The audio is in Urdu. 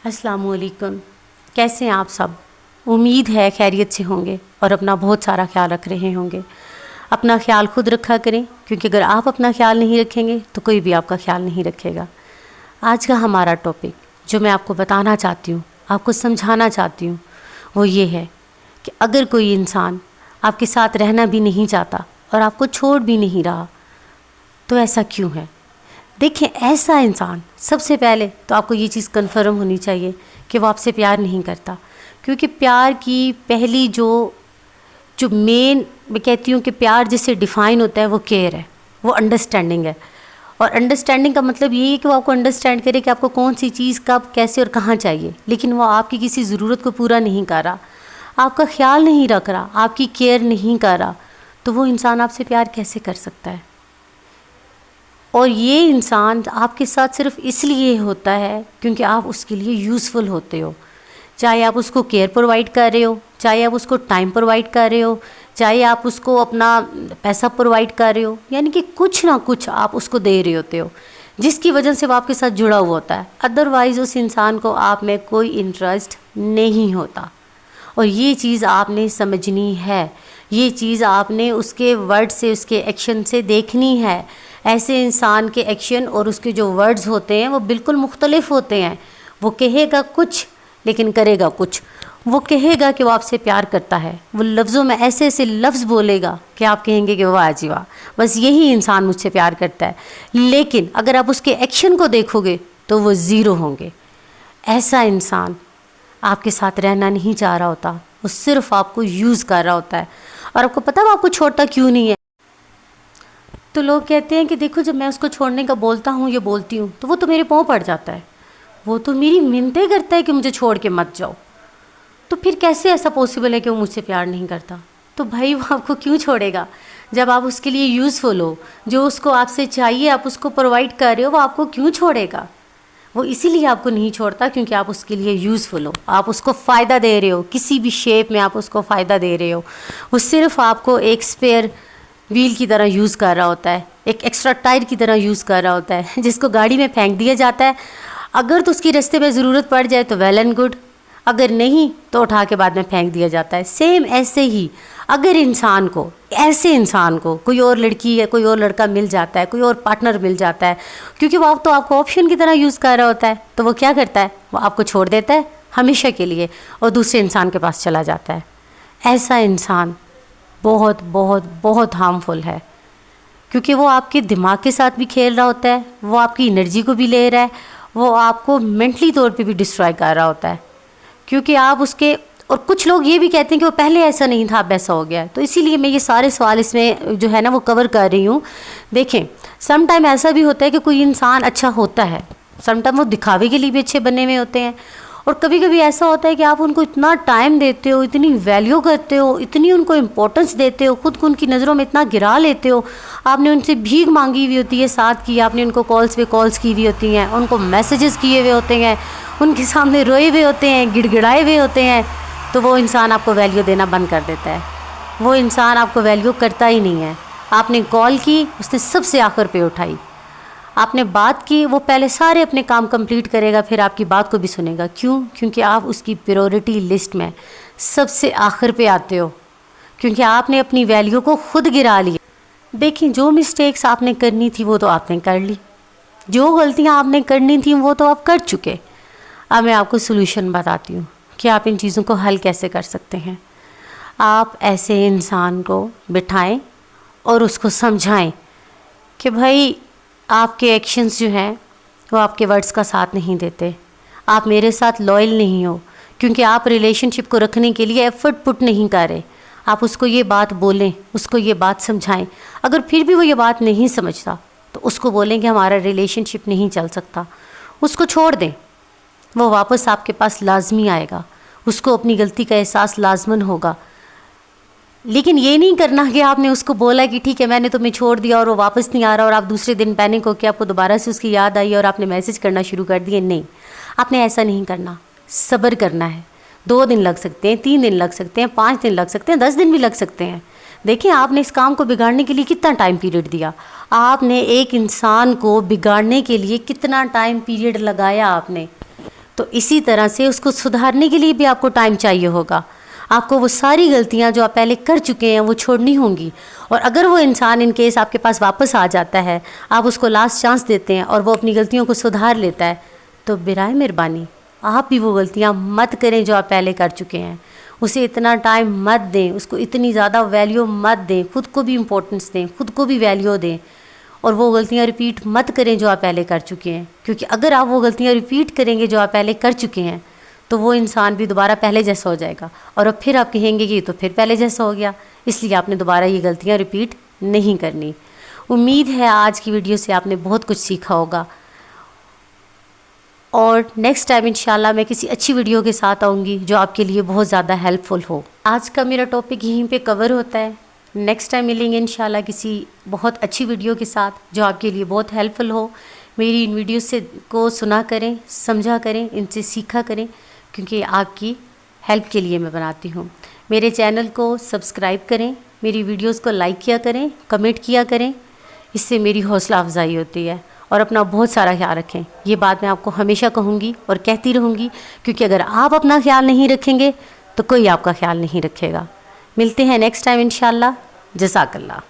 السلام علیکم. کیسے ہیں آپ سب؟ امید ہے خیریت سے ہوں گے اور اپنا بہت سارا خیال رکھ رہے ہوں گے. اپنا خیال خود رکھا کریں، کیونکہ اگر آپ اپنا خیال نہیں رکھیں گے تو کوئی بھی آپ کا خیال نہیں رکھے گا. آج کا ہمارا ٹاپک جو میں آپ کو بتانا چاہتی ہوں، آپ کو سمجھانا چاہتی ہوں، وہ یہ ہے کہ اگر کوئی انسان آپ کے ساتھ رہنا بھی نہیں چاہتا اور آپ کو چھوڑ بھی نہیں رہا تو ایسا کیوں ہے؟ دیکھیں، ایسا انسان سب سے پہلے تو آپ کو یہ چیز کنفرم ہونی چاہیے کہ وہ آپ سے پیار نہیں کرتا. کیونکہ پیار کی پہلی جو مین میں کہتی ہوں کہ پیار جس سے ڈیفائن ہوتا ہے وہ کیئر ہے، وہ انڈرسٹینڈنگ ہے. اور انڈرسٹینڈنگ کا مطلب یہی ہے کہ وہ آپ کو انڈرسٹینڈ کرے کہ آپ کو کون سی چیز کب کیسے اور کہاں چاہیے، لیکن وہ آپ کی کسی ضرورت کو پورا نہیں کر رہا، آپ کا خیال نہیں رکھ رہا، آپ کی کیئر نہیں کر رہا، تو وہ انسان آپ سے پیار کیسے کر سکتا ہے؟ اور یہ انسان آپ کے ساتھ صرف اس لیے ہوتا ہے کیونکہ آپ اس کے لیے یوزفل ہوتے ہو. چاہے آپ اس کو کیئر پرووائڈ کر رہے ہو، چاہے آپ اس کو ٹائم پرووائڈ کر رہے ہو، چاہے آپ اس کو اپنا پیسہ پرووائڈ کر رہے ہو، یعنی کہ کچھ نہ کچھ آپ اس کو دے رہے ہوتے ہو جس کی وجہ سے وہ آپ کے ساتھ جڑا ہوا ہوتا ہے. ادروائز اس انسان کو آپ میں کوئی انٹرسٹ نہیں ہوتا. اور یہ چیز آپ نے سمجھنی ہے، یہ چیز آپ نے اس کے ورڈ سے، اس کے ایکشن سے دیکھنی ہے. ایسے انسان کے ایکشن اور اس کے جو ورڈز ہوتے ہیں وہ بالکل مختلف ہوتے ہیں. وہ کہے گا کچھ لیکن کرے گا کچھ. وہ کہے گا کہ وہ آپ سے پیار کرتا ہے، وہ لفظوں میں ایسے ایسے لفظ بولے گا کہ آپ کہیں گے کہ واہ جی واہ، بس یہی انسان مجھ سے پیار کرتا ہے. لیکن اگر آپ اس کے ایکشن کو دیکھو گے تو وہ زیرو ہوں گے. ایسا انسان آپ کے ساتھ رہنا نہیں چاہ رہا ہوتا، وہ صرف آپ کو یوز کر رہا ہوتا ہے. اور آپ کو پتہ ہے وہ آپ کو چھوڑتا کیوں نہیں ہے؟ تو لوگ کہتے ہیں کہ دیکھو، جب میں اس کو چھوڑنے کا بولتا ہوں یا بولتی ہوں تو وہ تو میرے پاؤں پڑ جاتا ہے، وہ تو میری منتیں کرتا ہے کہ مجھے چھوڑ کے مت جاؤ. تو پھر کیسے ایسا پاسبل ہے کہ وہ مجھ سے پیار نہیں کرتا؟ تو بھائی وہ آپ کو کیوں چھوڑے گا جب آپ اس کے لیے یوزفل ہو؟ جو اس کو آپ سے چاہیے آپ اس کو پرووائڈ کر رہے ہو، وہ آپ کو کیوں چھوڑے گا؟ وہ اسی لیے آپ کو نہیں چھوڑتا کیونکہ آپ اس کے لیے یوزفل ہو، آپ اس کو فائدہ دے رہے ہو، کسی بھی شیپ میں آپ اس کو فائدہ دے رہے ہو. وہ صرف آپ کو ایک اسپیئر ویل کی طرح یوز کر رہا ہوتا ہے، ایک ایکسٹرا ٹائر کی طرح یوز کر رہا ہوتا ہے، جس کو گاڑی میں پھینک دیا جاتا ہے. اگر تو اس کی رستے میں ضرورت پڑ جائے تو ویل اینڈ گڈ، اگر نہیں تو اٹھا کے بعد میں پھینک دیا جاتا ہے. سیم ایسے ہی اگر ایسے انسان کو کوئی اور لڑکی یا کوئی اور لڑکا مل جاتا ہے، کوئی اور پارٹنر مل جاتا ہے، کیونکہ وہ تو آپ کو آپشن کی طرح یوز کر رہا ہوتا ہے، تو وہ کیا کرتا ہے؟ وہ آپ کو چھوڑ دیتا ہے ہمیشہ کے لیے اور دوسرے انسان کے پاس چلا جاتا ہے. ایسا انسان بہت بہت بہت ہارمفل ہے، کیونکہ وہ آپ کے دماغ کے ساتھ بھی کھیل رہا ہوتا ہے، وہ آپ کی انرجی کو بھی لے رہا ہے، وہ آپ کو مینٹلی طور پہ بھی ڈسٹرائے کر رہا ہوتا ہے. کیونکہ آپ اس کے، اور کچھ لوگ یہ بھی کہتے ہیں کہ وہ پہلے ایسا نہیں تھا اب ایسا ہو گیا ہے. تو اسی لیے میں یہ سارے سوال اس میں جو ہے نا وہ کور کر رہی ہوں. دیکھیں، سم ٹائم ایسا بھی ہوتا ہے کہ کوئی انسان اچھا ہوتا ہے، سم ٹائم وہ دکھاوے کے لیے بھی اچھے بنے ہوئے ہوتے ہیں، اور کبھی کبھی ایسا ہوتا ہے کہ آپ ان کو اتنا ٹائم دیتے ہو، اتنی ویلیو کرتے ہو، اتنی ان کو امپورٹنس دیتے ہو، خود کو ان کی نظروں میں اتنا گرا لیتے ہو. آپ نے ان سے بھیک مانگی ہوئی ہوتی ہے ساتھ کی، آپ نے ان کو کالز پہ کالز کی ہوئی ہوتی ہیں، ان کو میسیجز کیے ہوئے ہوتے ہیں، ان کے سامنے روئے ہوئے ہوتے ہیں، گڑ گڑائے ہوئے ہوتے ہیں، تو وہ انسان آپ کو ویلیو دینا بند کر دیتا ہے. وہ انسان آپ کو ویلیو کرتا ہی نہیں ہے. آپ نے کال کی، اس نے سب سے آخر پہ اٹھائی. آپ نے بات کی، وہ پہلے سارے اپنے کام کمپلیٹ کرے گا، پھر آپ کی بات کو بھی سنے گا. کیوں؟ کیونکہ آپ اس کی پریورٹی لسٹ میں سب سے آخر پہ آتے ہو، کیونکہ آپ نے اپنی ویلیو کو خود گرا لی. دیکھیں، جو مسٹیکس آپ نے کرنی تھی وہ تو آپ نے کر لی، جو غلطیاں آپ نے کرنی تھیں وہ تو آپ کر چکے. اب میں آپ کو سلوشن بتاتی ہوں کہ آپ ان چیزوں کو حل کیسے کر سکتے ہیں. آپ ایسے انسان کو بٹھائیں اور اس کو سمجھائیں کہ بھائی آپ کے ایکشنز جو ہیں وہ آپ کے ورڈز کا ساتھ نہیں دیتے، آپ میرے ساتھ لائل نہیں ہو، کیونکہ آپ ریلیشن شپ کو رکھنے کے لیے ایفرٹ پٹ نہیں کر رہے. آپ اس کو یہ بات بولیں، اس کو یہ بات سمجھائیں. اگر پھر بھی وہ یہ بات نہیں سمجھتا تو اس کو بولیں کہ ہمارا ریلیشن شپ نہیں چل سکتا. اس کو چھوڑ دیں، وہ واپس آپ کے پاس لازمی آئے گا، اس کو اپنی غلطی کا احساس لازماً ہوگا. لیکن یہ نہیں کرنا کہ آپ نے اس کو بولا کہ ٹھیک ہے میں نے تمہیں چھوڑ دیا اور وہ واپس نہیں آ رہا، اور آپ دوسرے دن پینک ہو کے آپ کو دوبارہ سے اس کی یاد آئی اور آپ نے میسج کرنا شروع کر دیے. نہیں، آپ نے ایسا نہیں کرنا. صبر کرنا ہے. 2 دن لگ سکتے ہیں، 3 دن لگ سکتے ہیں، 5 دن لگ سکتے ہیں، 10 دن بھی لگ سکتے ہیں. دیکھیں، آپ نے اس کام کو بگاڑنے کے لیے کتنا ٹائم پیریڈ دیا؟ آپ نے ایک انسان کو بگاڑنے کے لیے کتنا ٹائم پیریڈ لگایا آپ نے؟ تو اسی طرح سے اس کو سدھارنے کے لیے بھی آپ کو ٹائم چاہیے ہوگا. آپ کو وہ ساری غلطیاں جو آپ پہلے کر چکے ہیں وہ چھوڑنی ہوں گی. اور اگر وہ انسان ان کیس آپ کے پاس واپس آ جاتا ہے, آپ اس کو لاسٹ چانس دیتے ہیں اور وہ اپنی غلطیوں کو سدھار لیتا ہے, تو برائے مہربانی آپ بھی وہ غلطیاں مت کریں جو آپ پہلے کر چکے ہیں. اسے اتنا ٹائم مت دیں, اس کو اتنی زیادہ ویلیو مت دیں, خود کو بھی امپورٹنس دیں, خود کو بھی ویلیو دیں, اور وہ غلطیاں رپیٹ مت کریں جو آپ پہلے کر چکے ہیں. کیونکہ اگر آپ وہ غلطیاں رپیٹ کریں گے جو آپ پہلے کر چکے ہیں, تو وہ انسان بھی دوبارہ پہلے جیسا ہو جائے گا, اور اب پھر آپ کہیں گے کہ یہ تو پھر پہلے جیسا ہو گیا. اس لیے آپ نے دوبارہ یہ غلطیاں رپیٹ نہیں کرنی. امید ہے آج کی ویڈیو سے آپ نے بہت کچھ سیکھا ہوگا, اور نیکسٹ ٹائم انشاءاللہ میں کسی اچھی ویڈیو کے ساتھ آؤں گی جو آپ کے لیے بہت زیادہ ہیلپ فل ہو. آج کا میرا ٹاپک یہیں پہ کور ہوتا ہے. نیکسٹ ٹائم ملیں گے انشاءاللہ کسی بہت اچھی ویڈیو کے ساتھ جو آپ کے لیے بہت ہیلپ فل ہو. میری ان ویڈیوز سے کو سنا کریں, سمجھا کریں, ان سے سیکھا کریں, کیونکہ آپ کی ہیلپ کے لیے میں بناتی ہوں. میرے چینل کو سبسکرائب کریں, میری ویڈیوز کو لائک کیا کریں, کمنٹ کیا کریں, اس سے میری حوصلہ افزائی ہوتی ہے. اور اپنا بہت سارا خیال رکھیں. یہ بات میں آپ کو ہمیشہ کہوں گی اور کہتی رہوں گی, کیونکہ اگر آپ اپنا خیال نہیں رکھیں گے تو کوئی آپ کا خیال نہیں رکھے گا. ملتے ہیں نیکسٹ ٹائم انشاءاللہ. جزاک اللہ.